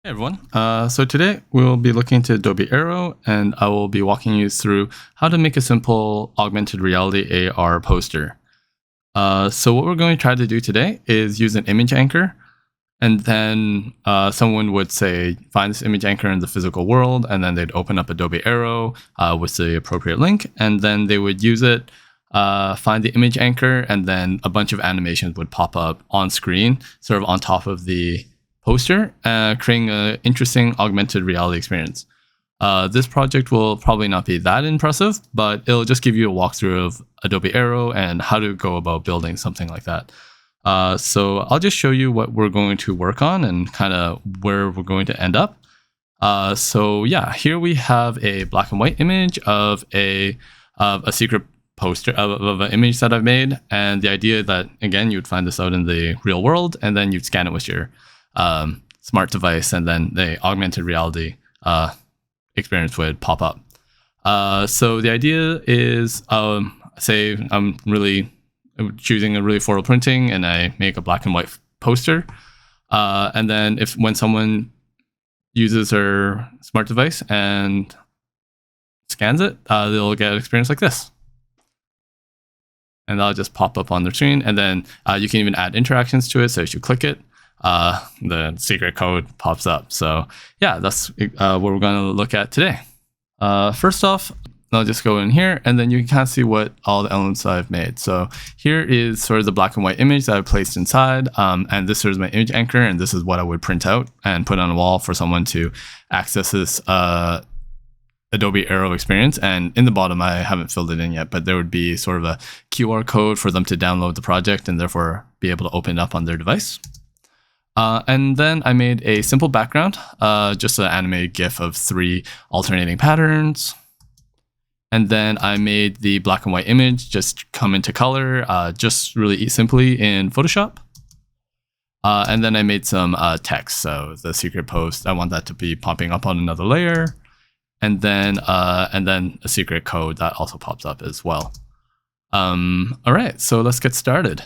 Hey everyone. So today we'll be looking into Adobe Aero, and I will be walking you through how to make a simple augmented reality AR poster. So what we're going to try to do today is use an image anchor, and then someone would say, find this image anchor in the physical world, and then they'd open up Adobe Aero with the appropriate link, and then they would use it, find the image anchor, and then a bunch of animations would pop up on screen, sort of on top of the poster, creating an interesting augmented reality experience. This project will probably not be that impressive, but it'll just give you a walkthrough of Adobe Aero and how to go about building something like that. So I'll just show you what we're going to work on and kind of where we're going to end up. So yeah, here we have a black and white image of a secret poster of an image that I've made. And the idea that, again, you'd find this out in the real world, and then you'd scan it with your smart device, and then the augmented reality experience would pop up. So the idea is, say I'm choosing a really floral printing, and I make a black and white poster. And then when someone uses their smart device and scans it, they'll get an experience like this. And that'll just pop up on their screen. And then you can even add interactions to it. So if you click it, the secret code pops up. So yeah, that's what we're going to look at today. First off, I'll just go in here, and then you can kind of see what all the elements I've made. So here is sort of the black and white image that I placed inside, and this is my image anchor, and this is what I would print out and put on a wall for someone to access this Adobe Aero experience. And in the bottom, I haven't filled it in yet, but there would be sort of a QR code for them to download the project and therefore be able to open it up on their device. And then I made a simple background, just an animated GIF of 3 alternating patterns. And then I made the black and white image just come into color, just really simply in Photoshop. And then I made some text. So the secret post, I want that to be popping up on another layer. And then a secret code that also pops up as well. All right, so let's get started.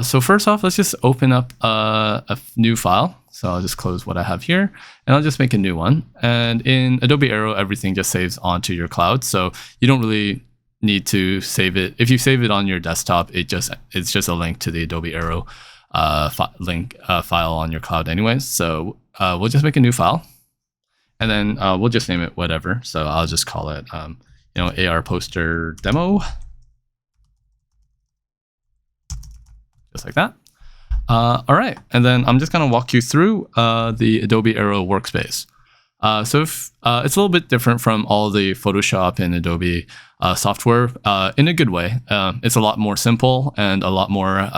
So first off, let's just open up a new file. So I'll just close what I have here, and I'll just make a new one. And in Adobe Aero, everything just saves onto your cloud. So you don't really need to save it. If you save it on your desktop, it's just a link to the Adobe Aero file on your cloud anyways. So we'll just make a new file, and then we'll just name it whatever. So I'll just call it AR poster demo. Just like that. All right, and then I'm just going to walk you through the Adobe Aero Workspace. So it's a little bit different from all the Photoshop and Adobe software in a good way. It's a lot more simple and a lot more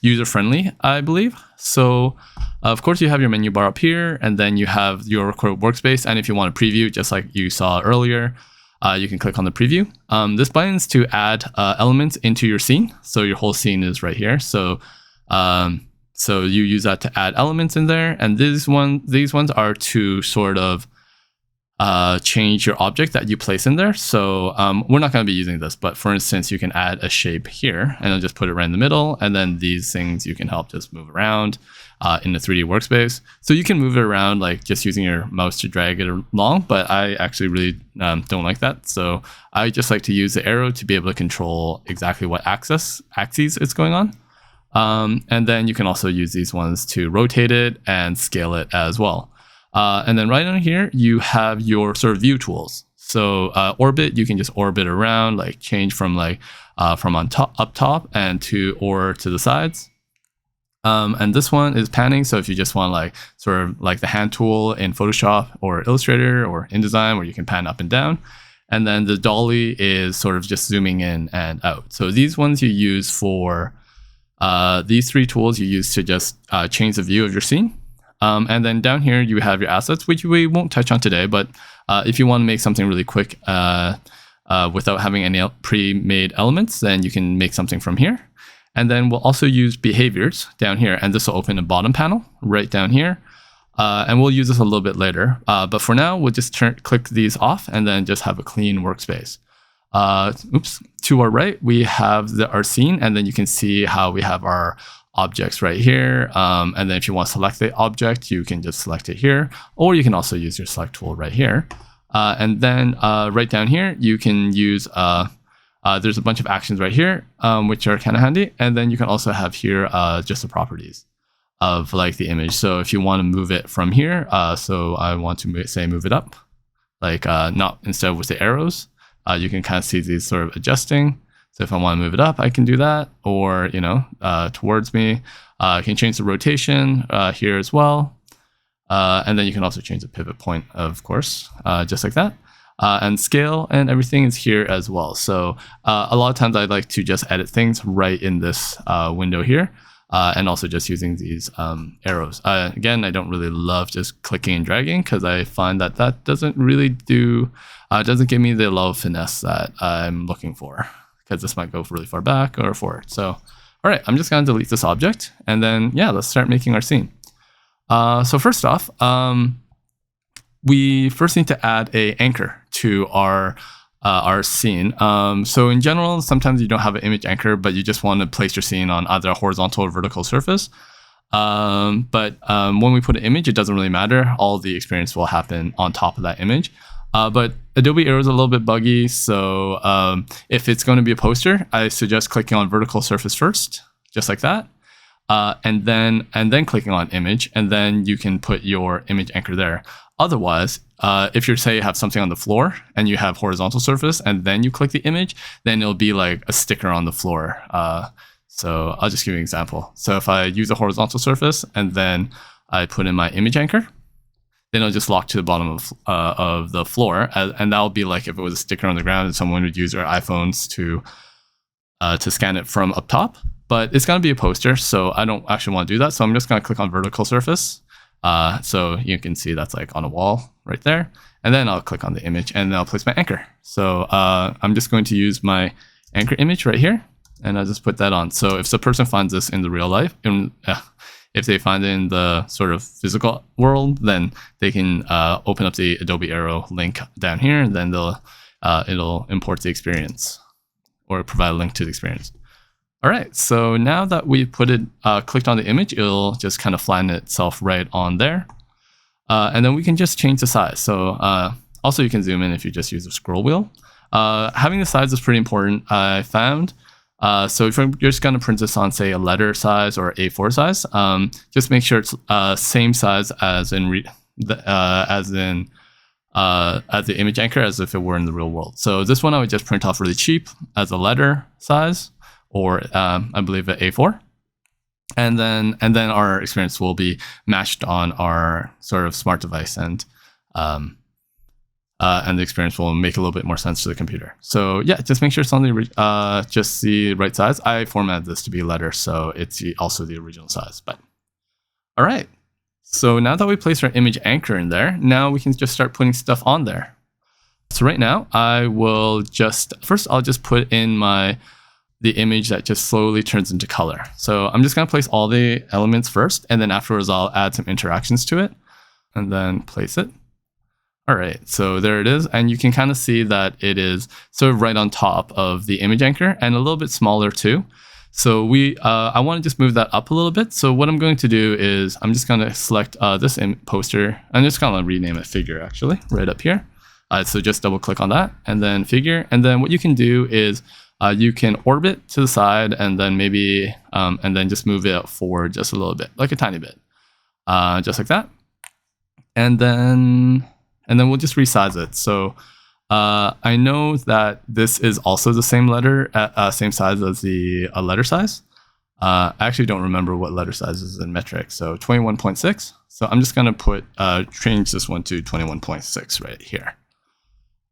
user-friendly, I believe. So of course, you have your menu bar up here, and then you have your workspace. And if you want to preview, just like you saw earlier, you can click on the preview. This button is to add elements into your scene. So your whole scene is right here. So you use that to add elements in there. And these ones are to sort of change your object that you place in there. So we're not going to be using this, but for instance, you can add a shape here, and I'll just put it right in the middle. And then these things you can help just move around in the 3D workspace. So you can move it around like just using your mouse to drag it along, but I actually really don't like that. So I just like to use the arrow to be able to control exactly what axes it's going on. And then you can also use these ones to rotate it and scale it as well. And then right on here, you have your sort of view tools. So orbit, you can just orbit around, like change from from on top up top and to the sides. And this one is panning. So if you just want sort of like the hand tool in Photoshop or Illustrator or InDesign, where you can pan up and down. And then the dolly is sort of just zooming in and out. So these ones you use for these 3 tools you use to just change the view of your scene. And then down here you have your assets, which we won't touch on today. But if you want to make something really quick without having any pre-made elements, then you can make something from here. And then we'll also use behaviors down here, and this will open a bottom panel right down here. And we'll use this a little bit later. But for now, we'll just click these off and then just have a clean workspace. To our right, we have our scene, and then you can see how we have our objects right here. And then if you want to select the object, you can just select it here, or you can also use your select tool right here. And then right down here, you can use, there's a bunch of actions right here, which are kind of handy. And then you can also have here just the properties of like the image. So if you want to move it from here, so I want to move it up, like not instead of with the arrows, you can kind of see these sort of adjusting. So if I want to move it up, I can do that, or towards me. I can change the rotation here as well, and then you can also change the pivot point, of course, just like that. And scale and everything is here as well. So a lot of times I like to just edit things right in this window here. And also just using these arrows. Again, I don't really love just clicking and dragging because I find that that doesn't really doesn't give me the level of finesse that I'm looking for, because this might go really far back or forward. So, all right, I'm just gonna delete this object, and then yeah, let's start making our scene. So first off, we first need to add a anchor to our scene. So in general, sometimes you don't have an image anchor, but you just want to place your scene on either a horizontal or vertical surface. But when we put an image, it doesn't really matter. All the experience will happen on top of that image. But Adobe Aero is a little bit buggy. So if it's going to be a poster, I suggest clicking on vertical surface first, just like that. And then clicking on image, and then you can put your image anchor there. Otherwise, if you say you have something on the floor and you have horizontal surface and then you click the image, then it'll be like a sticker on the floor. So I'll just give you an example. So if I use a horizontal surface and then I put in my image anchor, then it'll just lock to the bottom of the floor. And that'll be like if it was a sticker on the ground and someone would use their iPhones to scan it from up top. But it's going to be a poster, so I don't actually want to do that. So I'm just going to click on vertical surface. So you can see that's like on a wall right there. And then I'll click on the image and then I'll place my anchor. So I'm just going to use my anchor image right here, and I'll just put that on. So if the person finds this in the real life, if they find it in the sort of physical world, then they can open up the Adobe Aero link down here, and then it'll import the experience or provide a link to the experience. All right, so now that we've clicked on the image, it'll just kind of flatten itself right on there. And then we can just change the size. So also you can zoom in if you just use the scroll wheel. Having the size is pretty important, I found. So if you're just going to print this on, say, a letter size or A4 size, just make sure it's same size as the image anchor as if it were in the real world. So this one I would just print off really cheap as a letter size, or I believe an A4. And then our experience will be matched on our sort of smart device, and the experience will make a little bit more sense to the computer. So yeah, just make sure it's on just the right size. I formatted this to be letter, so it's also the original size. But all right, so now that we placed our image anchor in there, now we can just start putting stuff on there. So right now, I'll just put in the image that just slowly turns into color. So I'm just gonna place all the elements first, and then afterwards I'll add some interactions to it, and then place it. All right, so there it is. And you can kind of see that it is sort of right on top of the image anchor and a little bit smaller too. So I want to just move that up a little bit. So what I'm going to do is I'm just gonna select this poster. I'm just gonna rename it figure, actually, right up here. So just double click on that and then figure. And then what you can do is you can orbit to the side and then maybe, and then just move it forward just a little bit, like a tiny bit, just like that. And then we'll just resize it. So I know that this is also the same same size as the letter size. I actually don't remember what letter size is in metric. So 21.6. So I'm just gonna change this one to 21.6 right here.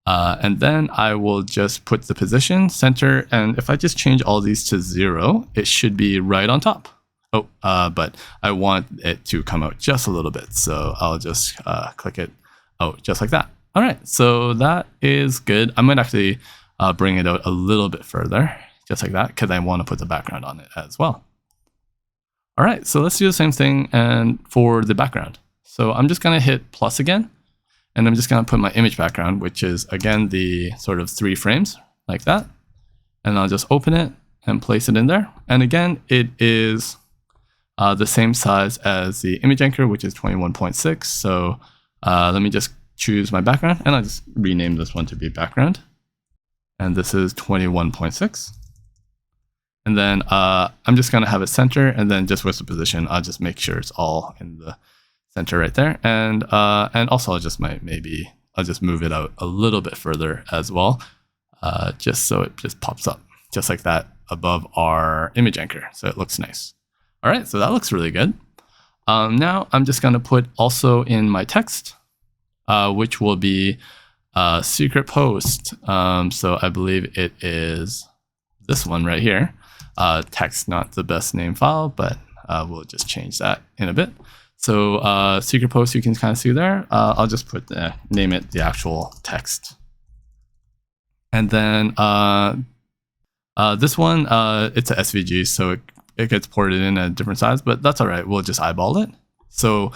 And then I will just put the position, center, and if I just change all these to 0, it should be right on top. Oh, but I want it to come out just a little bit. So I'll just click it out just like that. All right, so that is good. I might actually bring it out a little bit further, just like that, because I want to put the background on it as well. All right, so let's do the same thing and for the background. So I'm just gonna hit plus again, and I'm just gonna put my image background, which is again the sort of 3 frames like that. And I'll just open it and place it in there. And again, it is the same size as the image anchor, which is 21.6. So let me just choose my background, and I'll just rename this one to be background. And this is 21.6. And then I'm just going to have it center, and then just with the position, I'll just make sure it's all in the center right there. And also I'll just I'll just move it out a little bit further as well, just so it just pops up just like that above our image anchor. So it looks nice. All right, so that looks really good. Now I'm just going to put also in my text, which will be secret post. So I believe it is this one right here. Text, not the best name file, but we'll just change that in a bit. So secret post, you can kind of see there. I'll just name it the actual text. And then this one, it's a SVG, so it gets ported in at a different size, but that's all right. We'll just eyeball it. So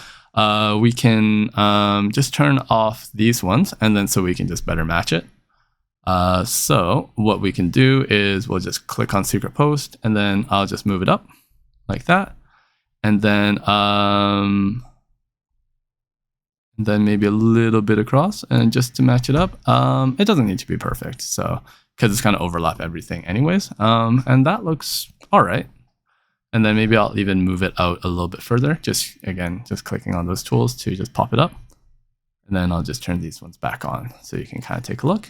we can just turn off these ones, and then so we can just better match it. So what we can do is we'll just click on secret post, and then I'll just move it up like that. And then maybe a little bit across, and just to match it up. It doesn't need to be perfect, so because it's kind of overlap everything anyways. And that looks all right. And then maybe I'll even move it out a little bit further. Just clicking on those tools to just pop it up. And then I'll just turn these ones back on so you can kind of take a look.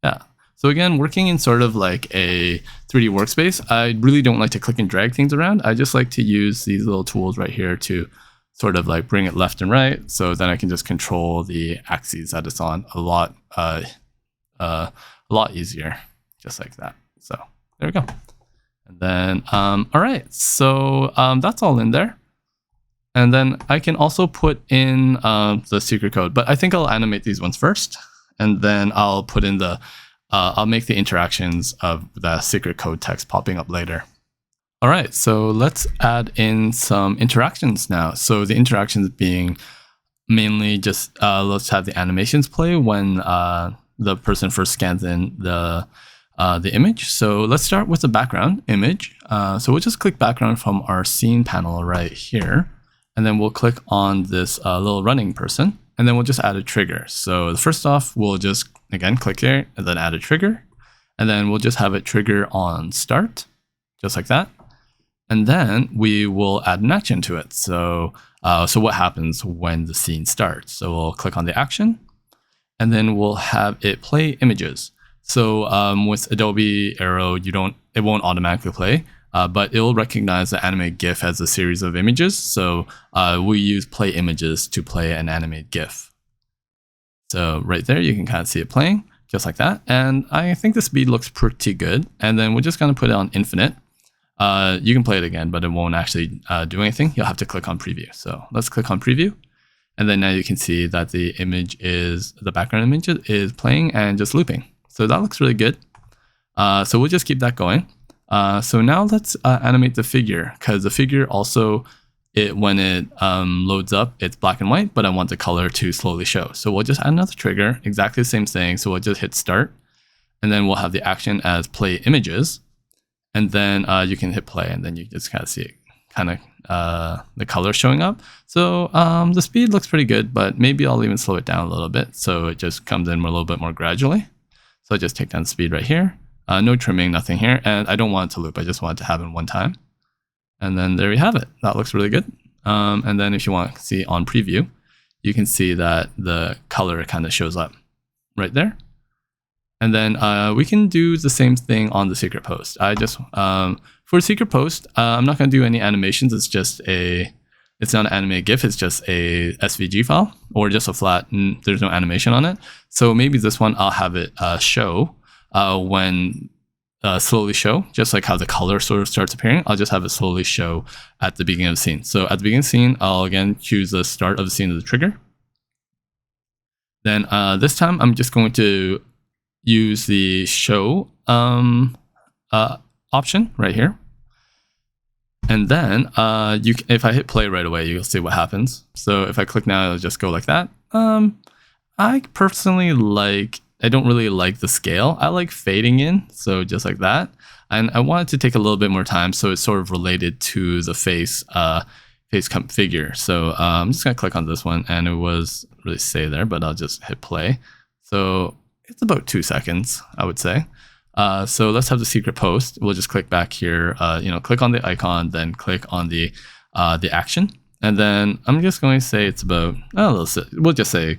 Yeah. So again, working in sort of like a 3D workspace, I really don't like to click and drag things around. I just like to use these little tools right here to sort of like bring it left and right. So then I can just control the axes that it's on a lot easier, just like that. So there we go. And then, all right, so that's all in there. And then I can also put in the secret code, but I think I'll animate these ones first, and then I'll put in I'll make the interactions of the secret code text popping up later. All right, so let's add in some interactions now. So the interactions being mainly just, let's have the animations play when the person first scans in the image. So let's start with the background image. So we'll just click background from our scene panel right here. And then we'll click on this little running person, and then we'll just add a trigger. So first off, we'll just, again, click here and then add a trigger. And then we'll just have it trigger on start, just like that. And then we will add an action to it. So, so what happens when the scene starts? So we'll click on the action, and then we'll have it play images. So with Adobe Aero, it won't automatically play, but it will recognize the animated GIF as a series of images. So we use play images to play an animated GIF. So right there, you can kind of see it playing just like that. And I think the speed looks pretty good. And then we're just going to put it on infinite. You can play it again, but it won't actually do anything. You'll have to click on preview. So let's click on preview. And then now you can see that the background image is playing and just looping. So that looks really good. So we'll just keep that going. So now let's animate the figure, because the figure also, when it loads up, it's black and white, but I want the color to slowly show. So we'll just add another trigger, exactly the same thing. So we'll just hit start, and then we'll have the action as play images. And then you can hit play, and then you just kind of see it, the color showing up. So the speed looks pretty good, but maybe I'll even slow it down a little bit so it just comes in a little bit more gradually. So I just take down the speed right here. No trimming, nothing here. And I don't want it to loop. I just want it to happen one time. And then there we have it. That looks really good. And then if you want to see on preview, you can see that the color kind of shows up right there. And then we can do the same thing on the secret post. For secret post, I'm not going to do any animations. It's not an animated GIF. It's just a SVG file, or just a flat, and there's no animation on it. So maybe this one, I'll have it show slowly show, just like how the color sort of starts appearing. I'll just have it slowly show at the beginning of the scene. So at the beginning of the scene, I'll again choose the start of the scene as the trigger. Then this time, I'm just going to use the show option right here. And then if I hit play right away, you'll see what happens. So if I click now, it'll just go like that. I personally I don't really like the scale. I like fading in, so just like that. And I wanted to take a little bit more time, so it's sort of related to the face figure. So I'm just gonna click on this one, and it was really say there, but I'll just hit play. So it's about 2 seconds, I would say. So let's have the secret post. We'll just click back here, click on the icon, then click on the action. And then I'm just going to say it's about, we'll just say,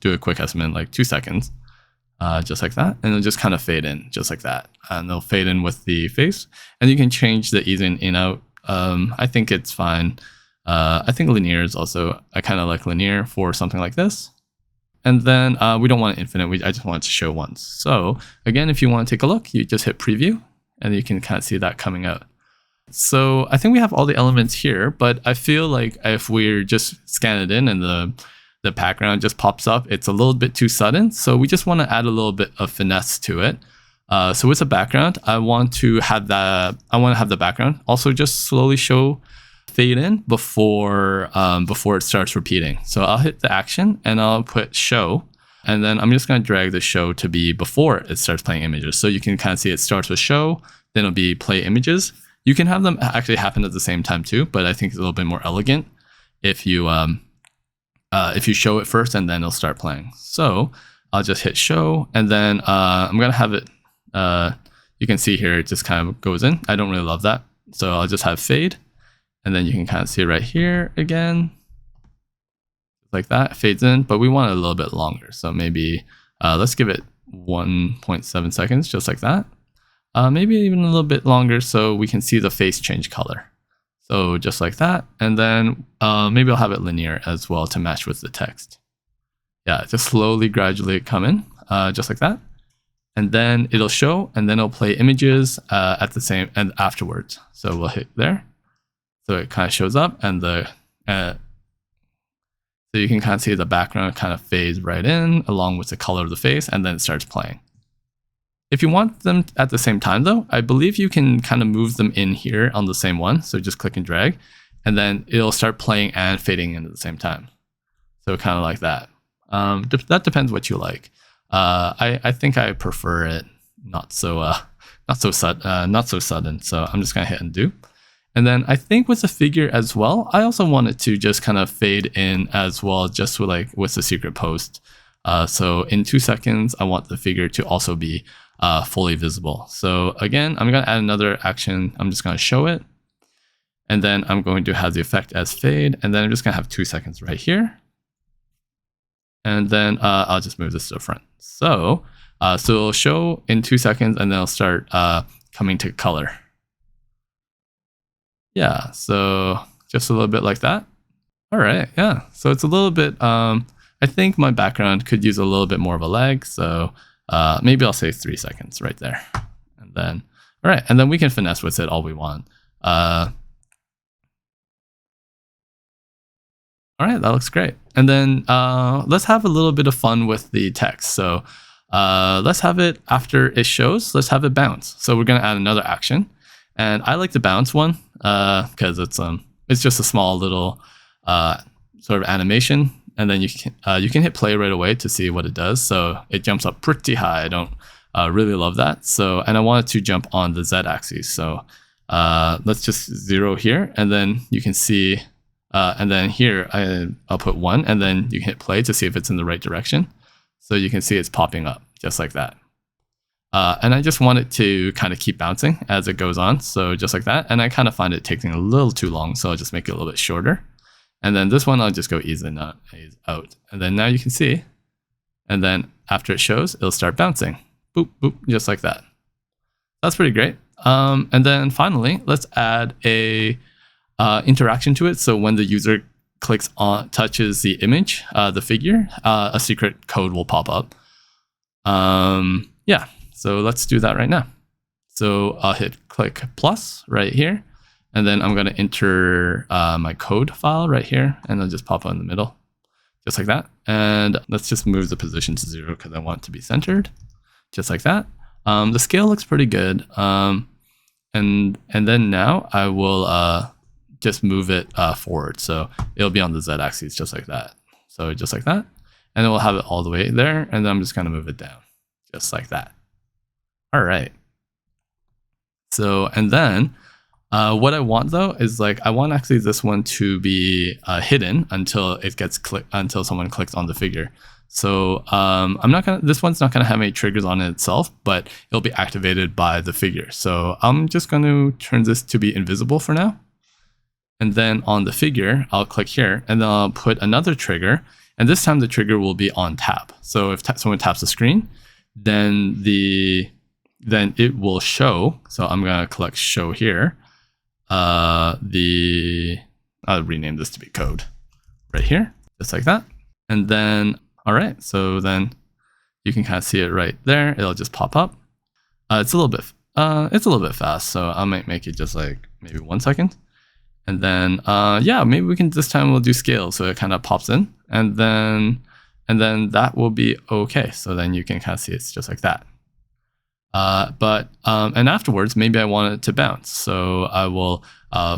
do a quick estimate, like 2 seconds, just like that. And it'll just kind of fade in, just like that. And they'll fade in with the face. And you can change the ease in, out. I think it's fine. I think linear is also, I kind of like linear for something like this. And then we don't want infinite, I just want it to show once. So again, if you want to take a look, you just hit preview, and you can kind of see that coming out. So I think we have all the elements here, but I feel like if we're just scan it in and the background just pops up, it's a little bit too sudden. So we just want to add a little bit of finesse to it. So with the background, I want to have the background also just slowly fade in before it starts repeating. So I'll hit the action and I'll put show. And then I'm just going to drag the show to be before it starts playing images. So you can kind of see it starts with show, then it'll be play images. You can have them actually happen at the same time too, but I think it's a little bit more elegant if you show it first and then it'll start playing. So I'll just hit show, and then I'm gonna have it. You can see here it just kind of goes in. I don't really love that, so I'll just have fade, and then you can kind of see it right here again, like that, fades in. But we want it a little bit longer, so maybe let's give it 1.7 seconds, just like that. Maybe even a little bit longer so we can see the face change color. So just like that. And then maybe I'll have it linear as well to match with the text. Yeah, just slowly, gradually come in, just like that. And then it'll show, and then it'll play images at the same, and afterwards. So we'll hit there. So it kind of shows up, and so you can kind of see the background kind of fades right in along with the color of the face, and then it starts playing. If you want them at the same time though, I believe you can kind of move them in here on the same one. So just click and drag, and then it'll start playing and fading in at the same time. So kind of like that. That depends what you like. I think I prefer it not so sudden. So I'm just gonna hit undo. And then I think with the figure as well, I also want it to just kind of fade in as well, just with the secret post. So in 2 seconds, I want the figure to also be fully visible. So again, I'm going to add another action. I'm just going to show it. And then I'm going to have the effect as fade. And then I'm just going to have 2 seconds right here. And then I'll just move this to the front. So it'll show in 2 seconds, and then it'll start coming to color. Yeah, so just a little bit like that. All right, yeah. So it's a little bit, I think my background could use a little bit more of a lag. So maybe I'll say 3 seconds right there. And then, all right, and then we can finesse with it all we want. All right, that looks great. And then let's have a little bit of fun with the text. So let's have it after it shows, let's have it bounce. So we're gonna add another action. And I like the bounce one because it's just a small little sort of animation. And then you can hit play right away to see what it does. So it jumps up pretty high. I don't really love that. So, and I want it to jump on the Z axis. So let's just 0 here, and then you can see, and then here I'll put 1, and then you can hit play to see if it's in the right direction. So you can see it's popping up just like that. And I just want it to kind of keep bouncing as it goes on. So just like that. And I kind of find it taking a little too long. So I'll just make it a little bit shorter. And then this one, I'll just go ease in, ease out. And then now you can see. And then after it shows, it'll start bouncing. Boop, boop, just like that. That's pretty great. And then finally, let's add a interaction to it. So when the user clicks on, touches the image, the figure, a secret code will pop up. Yeah. So let's do that right now. So I'll hit click plus right here, and then I'm going to enter my code file right here, and it'll just pop out in the middle, just like that. And let's just move the position to 0 because I want it to be centered, just like that. The scale looks pretty good. And then now I will just move it forward. So it'll be on the Z axis, just like that. So just like that. And then we'll have it all the way there. And then I'm just going to move it down, just like that. All right. So, and then what I want though is like, I want actually this one to be hidden until it gets until someone clicks on the figure. So this one's not gonna have any triggers on it itself, but it'll be activated by the figure. So I'm just going to turn this to be invisible for now. And then on the figure, I'll click here and then I'll put another trigger. And this time the trigger will be on tap. So if someone taps the screen, then it will show. So I'm gonna click show here. I'll rename this to be code right here, just like that. And then, all right, so then you can kind of see it right there. It'll just pop up. It's a little bit fast, so I might make it just like maybe 1 second. And then, yeah, maybe we can, this time we'll do scale. So it kind of pops in and then that will be okay. So then you can kind of see it's just like that. And afterwards, maybe I want it to bounce. So I will,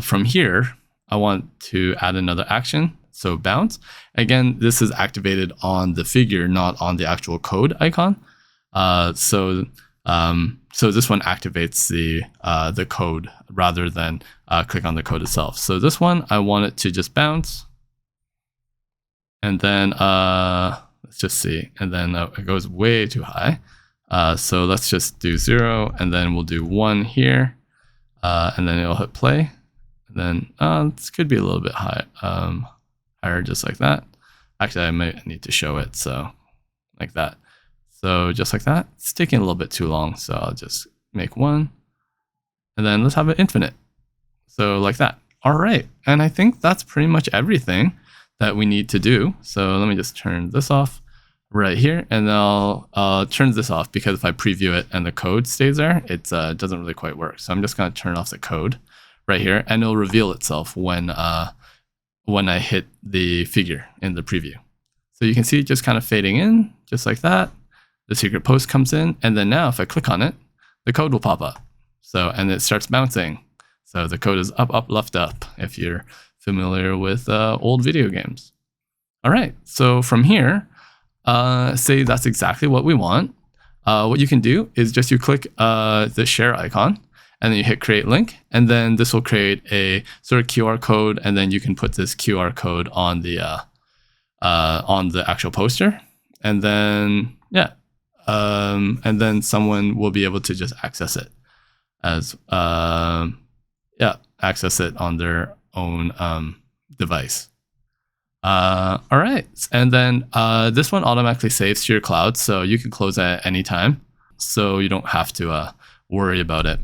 from here, I want to add another action. So bounce. Again, this is activated on the figure, not on the actual code icon. So this one activates the code rather than click on the code itself. So this one, I want it to just bounce. And then let's just see. And then it goes way too high. So let's just do 0, and then we'll do 1 here, and then it'll hit play. And then this could be a little bit higher, just like that. Actually, I might need to show it, so like that. So just like that. It's taking a little bit too long, so I'll just make 1. And then let's have it infinite. So like that. All right, and I think that's pretty much everything that we need to do. So let me just turn this off right here, and I'll turn this off because if I preview it and the code stays there, it doesn't really quite work. So I'm just going to turn off the code right here, and it'll reveal itself when I hit the figure in the preview. So you can see it just kind of fading in, just like that. The secret post comes in, and then now if I click on it, the code will pop up. So, and it starts bouncing. So the code is up, up, left, up, if you're familiar with old video games. All right, so from here, say that's exactly what we want. What you can do is just you click the share icon, and then you hit create link, and then this will create a sort of QR code, and then you can put this QR code on the actual poster, and then yeah, and then someone will be able to just access it as access it on their own device. All right, and then this one automatically saves to your cloud, so you can close it at any time, so you don't have to worry about it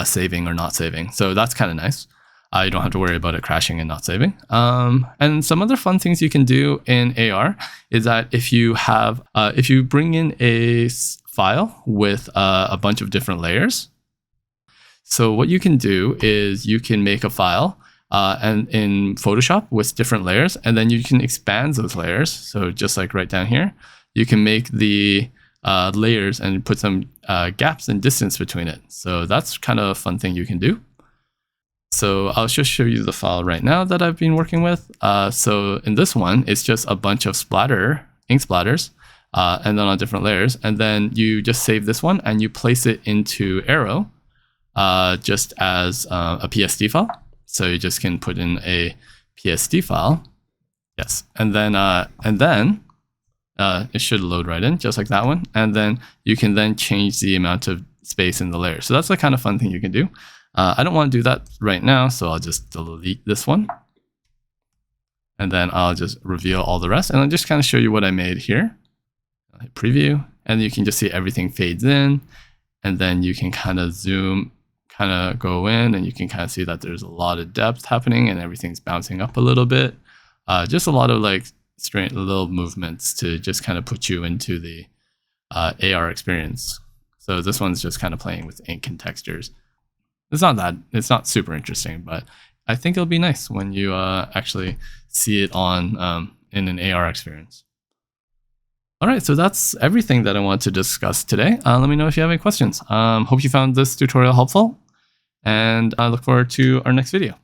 saving or not saving. So that's kind of nice. You don't have to worry about it crashing and not saving. And some other fun things you can do in AR is that if you bring in a file with a bunch of different layers, so what you can do is you can make a file and in Photoshop with different layers, and then you can expand those layers. So just like right down here, you can make the layers and put some gaps and distance between it. So that's kind of a fun thing you can do. So I'll just show you the file right now that I've been working with. So in this one, it's just a bunch of ink splatters, and then on different layers. And then you just save this one and you place it into Aero just as a PSD file. So you just can put in a PSD file. Yes, and then it should load right in, just like that one. And then you can then change the amount of space in the layer. So that's the kind of fun thing you can do. I don't want to do that right now, so I'll just delete this one. And then I'll just reveal all the rest. And I'll just kind of show you what I made here. I'll hit preview, and you can just see everything fades in. And then you can kind of zoom, kind of go in, and you can kind of see that there's a lot of depth happening and everything's bouncing up a little bit. Just a lot of like straight little movements to just kind of put you into the AR experience. So this one's just kind of playing with ink and textures. It's not super interesting, but I think it'll be nice when you actually see it on in an AR experience. All right, so that's everything that I want to discuss today. Let me know if you have any questions. Hope you found this tutorial helpful, and I look forward to our next video.